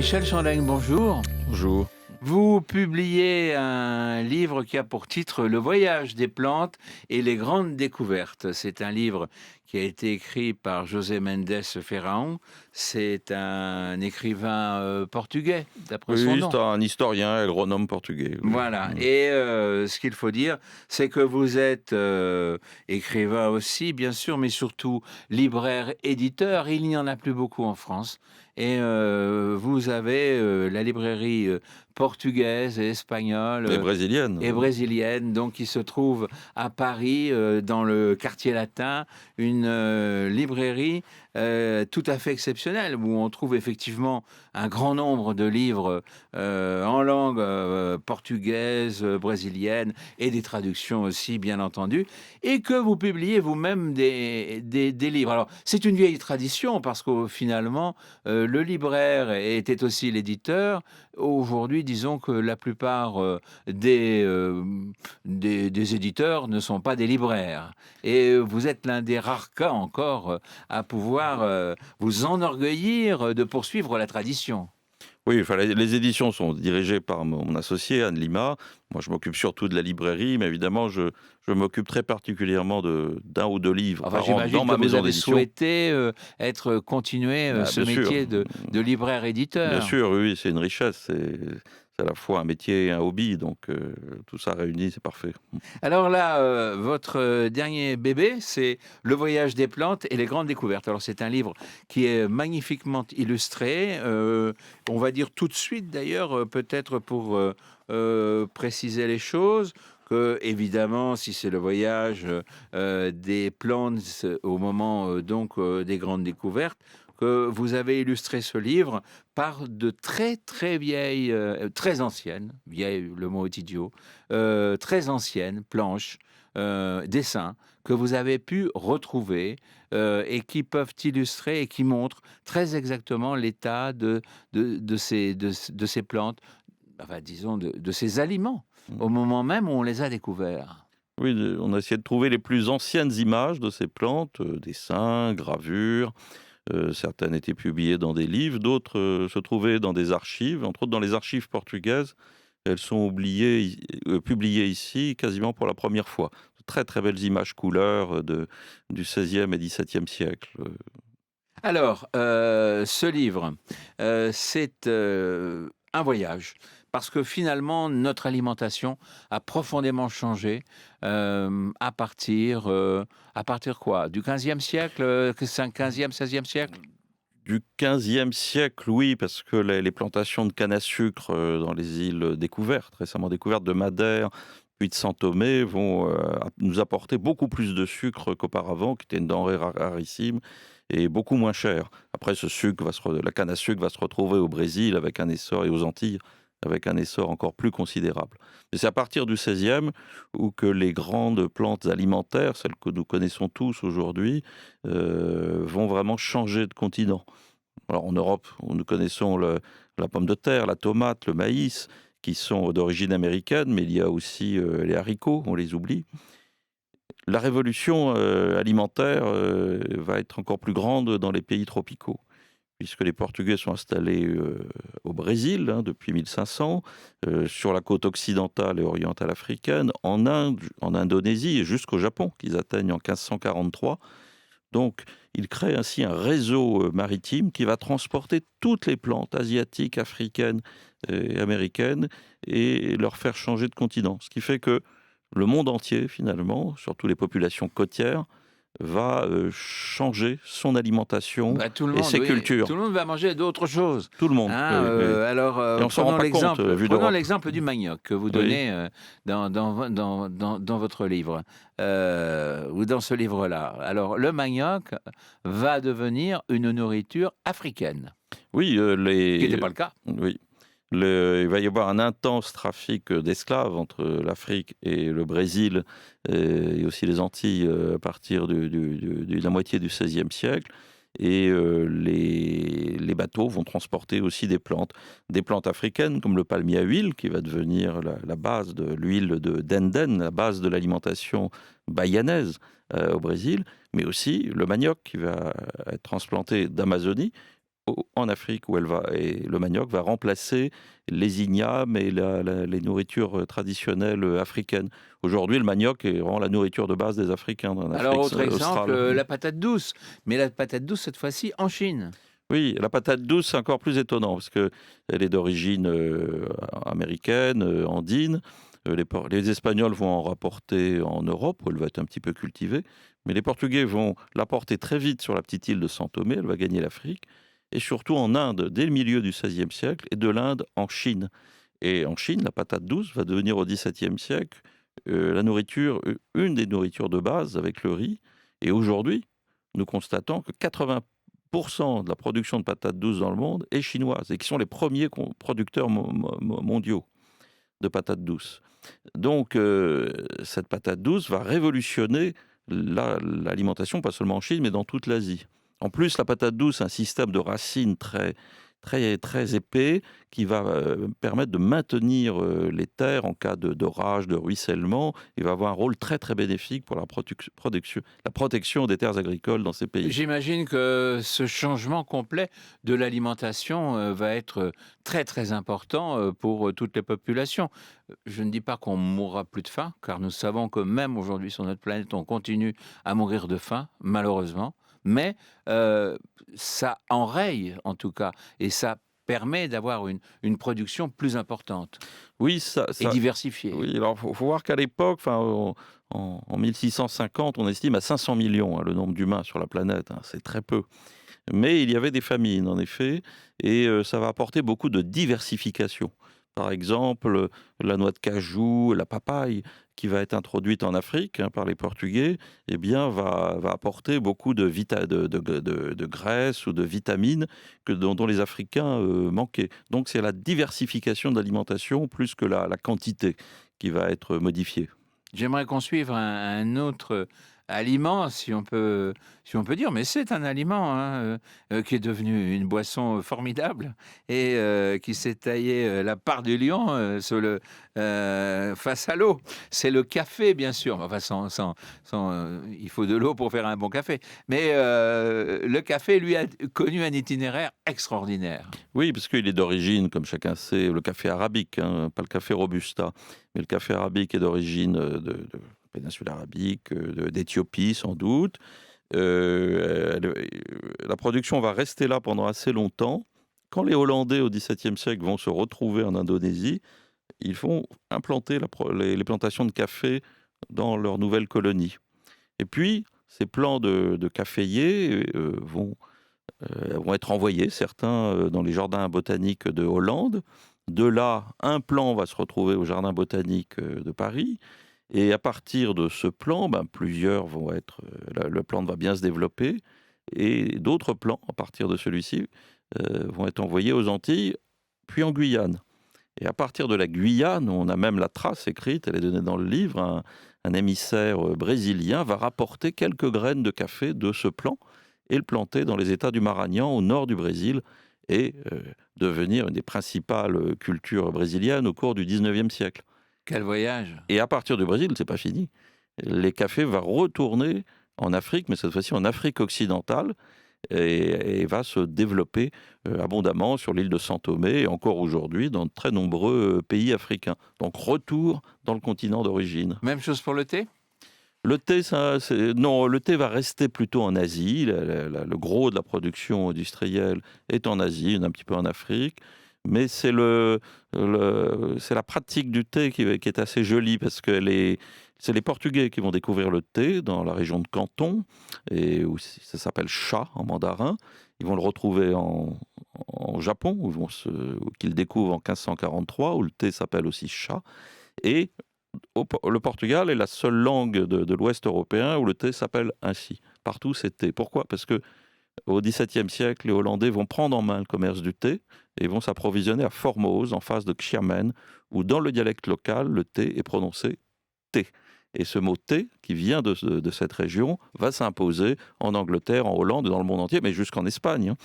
Michel Chandaigne, bonjour. Bonjour. Vous publiez un livre qui a pour titre Le voyage des plantes et les grandes découvertes. C'est un livre qui a été écrit par José Mendes Ferrão. C'est un écrivain portugais, d'après son Oui, nom. c'est un historien agronome portugais. Oui. Voilà. Et ce qu'il faut dire, c'est que vous êtes écrivain aussi, bien sûr, mais surtout libraire, éditeur. Il n'y en a plus beaucoup en France. Et vous avez la librairie portugaise et espagnole Et brésilienne. et brésilienne, donc qui se trouve à Paris, dans le quartier latin, une librairie tout à fait exceptionnelle, où on trouve effectivement un grand nombre de livres en langue portugaise, brésilienne, et des traductions aussi, bien entendu, et que vous publiez vous-même des livres. Alors, c'est une vieille tradition, parce que finalement, le libraire était aussi l'éditeur. Aujourd'hui, disons que la plupart des éditeurs ne sont pas des libraires. Et vous êtes l'un des rares cas encore à pouvoir vous enorgueillir de poursuivre la tradition. Oui, enfin, les éditions sont dirigées par mon associé, Anne Lima. Moi, je m'occupe surtout de la librairie, mais évidemment, je m'occupe très particulièrement d'un ou deux livres Enfin, par an dans j'imagine que ma vous maison avez d'édition. souhaité continuer Ah, ce bien sûr, métier de bien libraire-éditeur. sûr, oui, oui, c'est une richesse. C'est à la fois un métier et un hobby, donc tout ça réuni, c'est parfait. Alors là, votre dernier bébé, c'est Le voyage des plantes et les grandes découvertes. Alors c'est un livre qui est magnifiquement illustré. On va dire tout de suite d'ailleurs, peut-être pour préciser les choses, que évidemment, si c'est le voyage des plantes au moment des grandes découvertes, que vous avez illustré ce livre par de très très vieilles, très anciennes, vieilles, le mot est idiot, très anciennes planches, dessins que vous avez pu retrouver et qui peuvent illustrer et qui montrent très exactement l'état de ces plantes, enfin disons de ces aliments, au moment même où on les a découverts. Oui, on a essayé de trouver les plus anciennes images de ces plantes, dessins, gravures. Certaines étaient publiées dans des livres, d'autres se trouvaient dans des archives, entre autres dans les archives portugaises. Elles sont publiées ici quasiment pour la première fois. De très très belles images couleurs du XVIe et XVIIe siècle. Alors, ce livre, c'est un voyage, parce que finalement, notre alimentation a profondément changé à partir quoi? Du 15e siècle, 15e, 16e siècle? Du XVe siècle, oui, parce que les plantations de canne à sucre dans les îles découvertes, récemment découvertes de Madère, puis de Saint-Thomé, vont nous apporter beaucoup plus de sucre qu'auparavant, qui était une denrée rarissime et beaucoup moins chère. Après, la canne à sucre va se retrouver au Brésil avec un essor et aux Antilles avec un essor encore plus considérable. Mais c'est à partir du XVIe où que les grandes plantes alimentaires, celles que nous connaissons tous aujourd'hui, vont vraiment changer de continent. Alors en Europe, nous connaissons la pomme de terre, la tomate, le maïs, qui sont d'origine américaine, mais il y a aussi les haricots, on les oublie. La révolution alimentaire va être encore plus grande dans les pays tropicaux, puisque les Portugais sont installés au Brésil depuis 1500, sur la côte occidentale et orientale africaine, en Inde, en Indonésie et jusqu'au Japon, qu'ils atteignent en 1543. Donc, il crée ainsi un réseau maritime qui va transporter toutes les plantes asiatiques, africaines et américaines et leur faire changer de continent. Ce qui fait que le monde entier, finalement, surtout les populations côtières, va changer son alimentation Bah, tout le et monde, ses oui, tout cultures. le monde va manger d'autres choses. Tout le monde. Hein, Oui, oui. alors, Et on s'en rend pas compte, vu prenons d'Europe. l'exemple du manioc que vous Oui. donnez dans votre livre, ou dans ce livre-là. Alors, le manioc va devenir une nourriture africaine, Oui, ce qui n'était pas le cas. oui. Il va y avoir un intense trafic d'esclaves entre l'Afrique et le Brésil et aussi les Antilles à partir de la moitié du XVIe siècle. Et les bateaux vont transporter aussi des plantes africaines comme le palmier à huile qui va devenir la base de l'huile de denden, la base de l'alimentation bayanaise au Brésil, mais aussi le manioc qui va être transplanté d'Amazonie en Afrique où et le manioc va remplacer les ignames et les nourritures traditionnelles africaines. Aujourd'hui, le manioc est vraiment la nourriture de base des Africains en Alors, Afrique autre exemple, australe. la patate douce, mais la patate douce cette fois-ci en Chine. Oui, la patate douce, c'est encore plus étonnant parce qu'elle est d'origine américaine, andine. Les Espagnols vont en rapporter en Europe, où elle va être un petit peu cultivée. Mais les Portugais vont l'apporter très vite sur la petite île de São Tomé, elle va gagner l'Afrique. Et surtout en Inde, dès le milieu du XVIe siècle, et de l'Inde en Chine. Et en Chine, la patate douce va devenir au XVIIe siècle une des nourritures de base avec le riz. Et aujourd'hui, nous constatons que 80% de la production de patates douces dans le monde est chinoise et qui sont les premiers producteurs mondiaux de patates douces. Donc, cette patate douce va révolutionner l'alimentation, pas seulement en Chine, mais dans toute l'Asie. En plus, la patate douce a un système de racines très épais qui va permettre de maintenir les terres en cas d'orage, de ruissellement. Il va avoir un rôle très très bénéfique pour la protection des terres agricoles dans ces pays. J'imagine que ce changement complet de l'alimentation va être très très important pour toutes les populations. Je ne dis pas qu'on mourra plus de faim, car nous savons que même aujourd'hui sur notre planète, on continue à mourir de faim, malheureusement. Mais ça enraye en tout cas, et ça permet d'avoir une production plus importante Oui, et diversifiée. oui, alors faut voir qu'à l'époque, enfin, en 1650, on estime à 500 millions le nombre d'humains sur la planète. C'est très peu. Mais il y avait des famines, en effet, et ça va apporter beaucoup de diversification. Par exemple, la noix de cajou, la papaye, qui va être introduite en Afrique par les Portugais, eh bien, va apporter beaucoup de graisse ou de vitamines dont les Africains manquaient. Donc, c'est la diversification de l'alimentation plus que la quantité qui va être modifiée. J'aimerais qu'on suive un autre aliment, si on peut dire, mais c'est un aliment hein, qui est devenu une boisson formidable et qui s'est taillé la part du lion face à l'eau. C'est le café, bien sûr. Enfin, il faut de l'eau pour faire un bon café. Mais le café, lui, a connu un itinéraire extraordinaire. Oui, parce qu'il est d'origine, comme chacun sait, le café arabique, pas le café robusta, mais le café arabique est d'origine de péninsule arabique, d'Éthiopie sans doute. La production va rester là pendant assez longtemps. Quand les Hollandais au XVIIe siècle vont se retrouver en Indonésie, ils vont implanter les plantations de café dans leur nouvelle colonie. Et puis, ces plants de caféiers vont être envoyés, certains dans les jardins botaniques de Hollande. De là, un plan va se retrouver au jardin botanique de Paris. Et à partir de ce plan, plusieurs vont être. Le plan va bien se développer. Et d'autres plans, à partir de celui-ci, vont être envoyés aux Antilles, puis en Guyane. Et à partir de la Guyane, on a même la trace écrite, elle est donnée dans le livre, un émissaire brésilien va rapporter quelques graines de café de ce plan et le planter dans les États du Maranhão, au nord du Brésil, et devenir une des principales cultures brésiliennes au cours du 19e siècle. Quel voyage! Et à partir du Brésil, c'est pas fini. Les cafés vont retourner en Afrique, mais cette fois-ci en Afrique occidentale, et va se développer abondamment sur l'île de São Tomé et encore aujourd'hui dans de très nombreux pays africains. Donc retour dans le continent d'origine. Même chose pour le thé? Le thé, non, le thé va rester plutôt en Asie. Le gros de la production industrielle est en Asie, un petit peu en Afrique. Mais c'est c'est la pratique du thé qui est assez jolie parce que c'est les Portugais qui vont découvrir le thé dans la région de Canton, et où ça s'appelle cha en mandarin. Ils vont le retrouver en Japon, qu'ils découvrent en 1543, où le thé s'appelle aussi cha. Et le Portugal est la seule langue de l'Ouest européen où le thé s'appelle ainsi. Partout, c'est thé. Pourquoi? Parce que au XVIIe siècle, les Hollandais vont prendre en main le commerce du thé et vont s'approvisionner à Formose, en face de Xiamen, où dans le dialecte local, le thé est prononcé thé. Et ce mot thé, qui vient de cette région, va s'imposer en Angleterre, en Hollande et dans le monde entier, mais jusqu'en Espagne.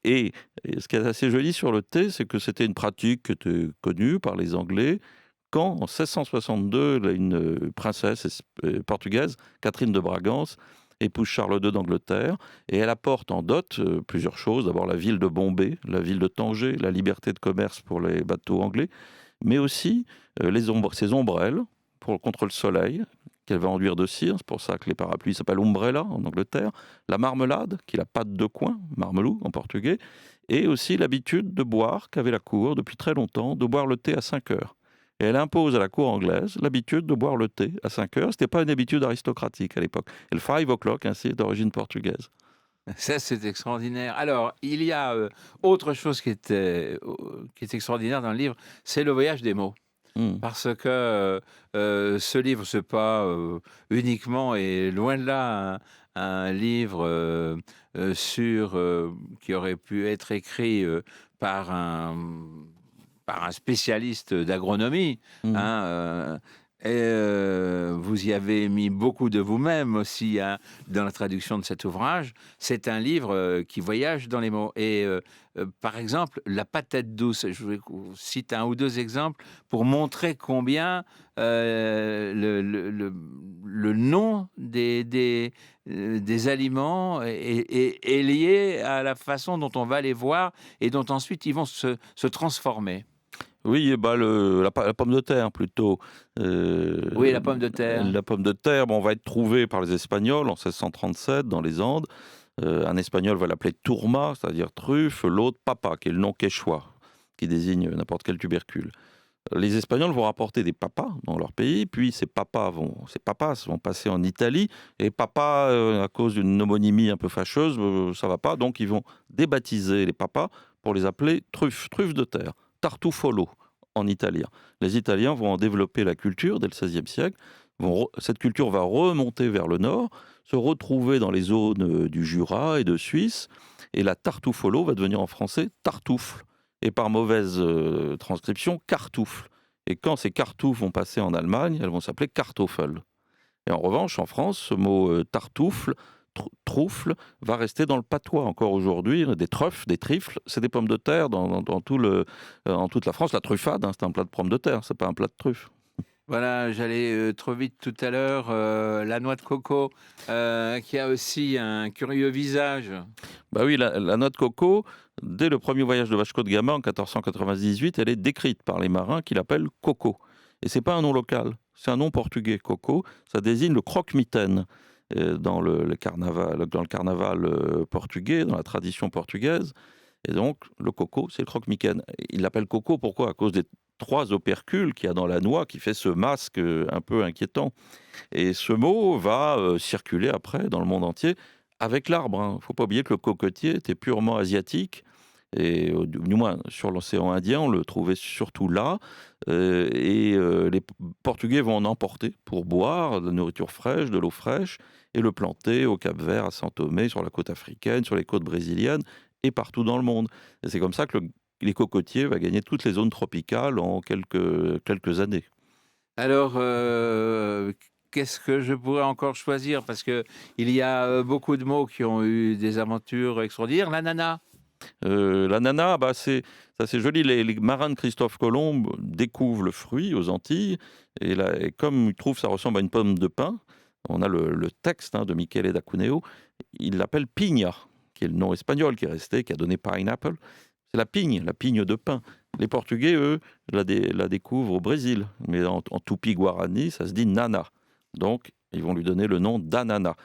Et ce qui est assez joli sur le thé, c'est que c'était une pratique qui était connue par les Anglais, quand, en 1662, une princesse portugaise, Catherine de Bragance, épouse Charles II d'Angleterre, et elle apporte en dot plusieurs choses. D'abord la ville de Bombay, la ville de Tanger, la liberté de commerce pour les bateaux anglais, mais aussi ses ombrelles contre le soleil, qu'elle va enduire de cire. C'est pour ça que les parapluies s'appellent umbrella en Angleterre. La marmelade, qui est la pâte de coin, marmelou en portugais, et aussi l'habitude de boire, qu'avait la cour depuis très longtemps, de boire le thé à 5 heures. Et elle impose à la cour anglaise l'habitude de boire le thé à 5 heures. Ce n'était pas une habitude aristocratique à l'époque. Et le 5 o'clock, ainsi, est d'origine portugaise. Ça, c'est extraordinaire. Alors, il y a autre chose qui est extraordinaire dans le livre, c'est le voyage des mots. Hmm. Parce que ce livre, c'est pas uniquement et loin de là un livre qui aurait pu être écrit par un spécialiste d'agronomie, Hmm. hein, vous y avez mis beaucoup de vous-même aussi, hein, dans la traduction de cet ouvrage. C'est un livre qui voyage dans les mots. Et par exemple, la patate douce, je vous cite un ou deux exemples pour montrer combien le nom des aliments est lié à la façon dont on va les voir et dont ensuite ils vont se transformer. Oui, bah la pomme de terre plutôt. Oui, la pomme de terre. La pomme de terre, bon, va être trouvée par les Espagnols en 1637 dans les Andes. Un Espagnol va l'appeler tourma, c'est-à-dire truffe, l'autre papa, qui est le nom quechua, qui désigne n'importe quel tubercule. Les Espagnols vont rapporter des papas dans leur pays, puis ces papas vont passer en Italie, et papa, à cause d'une homonymie un peu fâcheuse, ça va pas, donc ils vont débaptiser les papas pour les appeler truffes de terre, tartufolo en italien. Les Italiens vont en développer la culture dès le XVIe siècle. Cette culture va remonter vers le nord, se retrouver dans les zones du Jura et de Suisse, et la tartufolo va devenir en français tartoufle, et par mauvaise transcription, cartoufle. Et quand ces cartoufles vont passer en Allemagne, elles vont s'appeler Kartoffel. Et en revanche, en France, ce mot tartoufle, troufle, va rester dans le patois encore aujourd'hui. Des truffes, des trifles, c'est des pommes de terre en toute la France. La truffade, hein, c'est un plat de pommes de terre, c'est pas un plat de truffes. Voilà, j'allais trop vite tout à l'heure. La noix de coco, qui a aussi un curieux visage. Bah oui, la noix de coco, dès le premier voyage de Vasco de Gama en 1498, elle est décrite par les marins qui l'appellent coco. Et c'est pas un nom local, c'est un nom portugais. Coco, ça désigne le croque-mitaine dans le carnaval portugais, dans la tradition portugaise. Et donc, le coco, c'est le croque-mitaine. Il l'appelle coco pourquoi? À cause des 3 opercules qu'il y a dans la noix qui fait ce masque un peu inquiétant. Et ce mot va circuler après dans le monde entier avec l'arbre. Il ne faut pas oublier que le cocotier était purement asiatique. Et du moins sur l'océan Indien, on le trouvait surtout là. Les Portugais vont en emporter pour boire de la nourriture fraîche, de l'eau fraîche, et le planter au Cap-Vert, à Saint-Thomé, sur la côte africaine, sur les côtes brésiliennes et partout dans le monde. Et c'est comme ça que les cocotiers va gagner toutes les zones tropicales en quelques années. Alors, qu'est-ce que je pourrais encore choisir? Parce que il y a beaucoup de mots qui ont eu des aventures extraordinaires. L'ananas. L'ananas, bah c'est joli. Les marins de Christophe Colomb découvrent le fruit aux Antilles, et comme ils trouvent ça ressemble à une pomme de pin, on a le texte, hein, de Michele da Cuneo, il l'appelle piña, qui est le nom espagnol qui est resté, qui a donné pineapple. C'est la pigne de pin. Les Portugais, eux, la découvrent au Brésil, mais en tupi-guarani, ça se dit nana. Donc, ils vont lui donner le nom d'ananas.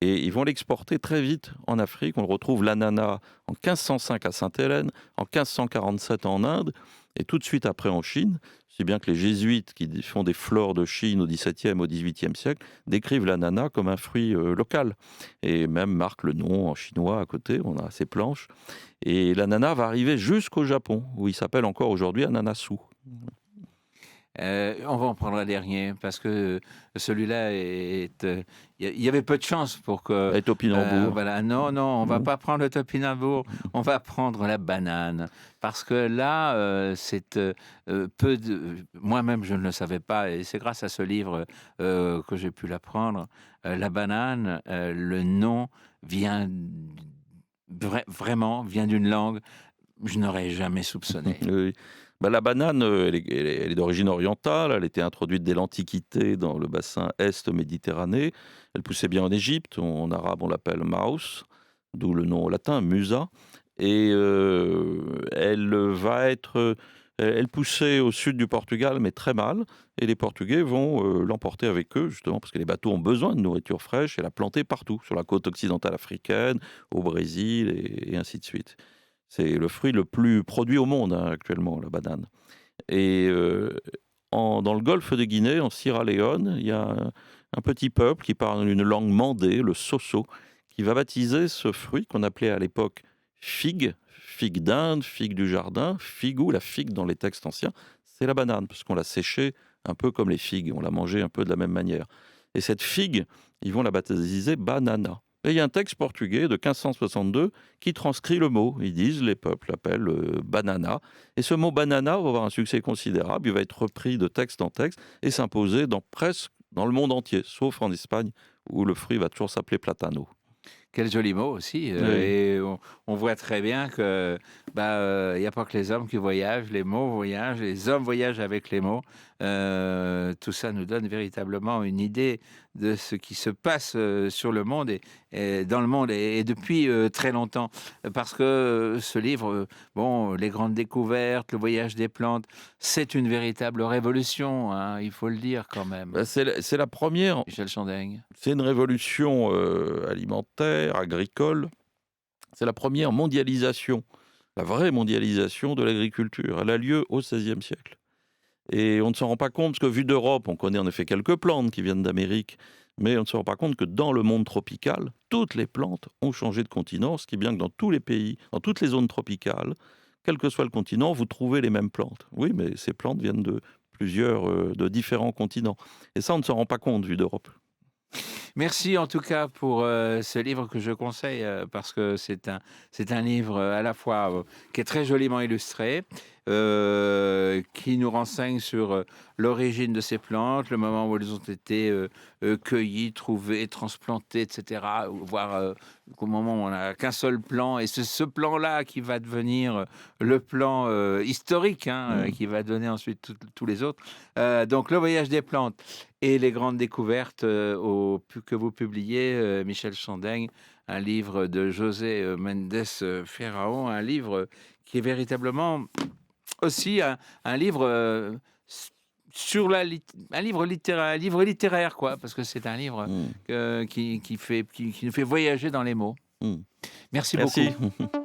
Et ils vont l'exporter très vite en Afrique. On retrouve l'ananas en 1505 à Sainte-Hélène, en 1547 en Inde, et tout de suite après en Chine. Si bien que les jésuites qui font des flores de Chine au XVIIe, au XVIIIe siècle décrivent l'ananas comme un fruit local. Et même marquent le nom en chinois à côté, on a ces planches. Et l'ananas va arriver jusqu'au Japon, où il s'appelle encore aujourd'hui ananasu. On va en prendre un dernier parce que celui-là est. Il y avait peu de chance pour que. Et topinambour. Voilà, non, non, on va Non. pas prendre le topinambour, on va prendre la banane. Parce que là, c'est peu de. Moi-même, je ne le savais pas, et c'est grâce à ce livre que j'ai pu l'apprendre. La banane, le nom vient vraiment vient d'une langue. Je n'aurais jamais soupçonné. Oui. Bah, la banane, elle est d'origine orientale. Elle était introduite dès l'Antiquité dans le bassin est méditerranéen. Elle poussait bien en Égypte. En arabe, on l'appelle maus, d'où le nom latin, musa. Et elle va être, elle poussait au sud du Portugal, mais très mal. Et les Portugais vont l'emporter avec eux, justement, parce que les bateaux ont besoin de nourriture fraîche et la planter partout, sur la côte occidentale africaine, au Brésil, et ainsi de suite. C'est le fruit le plus produit au monde, hein, actuellement, la banane. Et dans le golfe de Guinée, en Sierra Leone, il y a un petit peuple qui parle une langue mandée, le soso, qui va baptiser ce fruit qu'on appelait à l'époque figue, figue d'Inde, figue du jardin, figou, la figue dans les textes anciens, c'est la banane, parce qu'on l'a séchée un peu comme les figues, on l'a mangée un peu de la même manière. Et cette figue, ils vont la baptiser banana. Et il y a un texte portugais de 1562 qui transcrit le mot. Ils disent, les peuples l'appellent banana. Et ce mot banana va avoir un succès considérable. Il va être repris de texte en texte et s'imposer presque dans le monde entier, sauf en Espagne où le fruit va toujours s'appeler platano. Quel joli mot aussi. Oui. Et on voit très bien que il n'y a pas que les hommes qui voyagent, les mots voyagent, les hommes voyagent avec les mots. Tout ça nous donne véritablement une idée de ce qui se passe sur le monde et dans le monde et depuis très longtemps. Parce que ce livre, bon, les grandes découvertes, le voyage des plantes, c'est une véritable révolution, hein, il faut le dire quand même. Bah, c'est la première, Michel Chandaigne. c'est une révolution alimentaire, agricole. C'est la première mondialisation, la vraie mondialisation de l'agriculture. Elle a lieu au XVIe siècle. Et on ne s'en rend pas compte, parce que vu d'Europe, on connaît en effet quelques plantes qui viennent d'Amérique, mais on ne se rend pas compte que dans le monde tropical, toutes les plantes ont changé de continent, ce qui est bien que dans tous les pays, dans toutes les zones tropicales, quel que soit le continent, vous trouvez les mêmes plantes. Oui, mais ces plantes viennent de différents continents. Et ça, on ne s'en rend pas compte vu d'Europe. Merci en tout cas pour ce livre que je conseille parce que c'est un livre à la fois qui est très joliment illustré, qui nous renseigne sur l'origine de ces plantes, le moment où elles ont été cueillies, trouvées, transplantées, etc. Voire au moment où on n'a qu'un seul plan. Et c'est ce plan-là qui va devenir le plan historique, hein, Mm. qui va donner ensuite tous les autres. Donc le voyage des plantes et les grandes découvertes que vous publiez, Michel Chandaigne, un livre de José Mendes Ferrao, un livre qui est véritablement aussi un livre sur un livre littéraire, quoi, parce que c'est un livre Mm. qui nous fait voyager dans les mots. Mm. Merci beaucoup. Merci.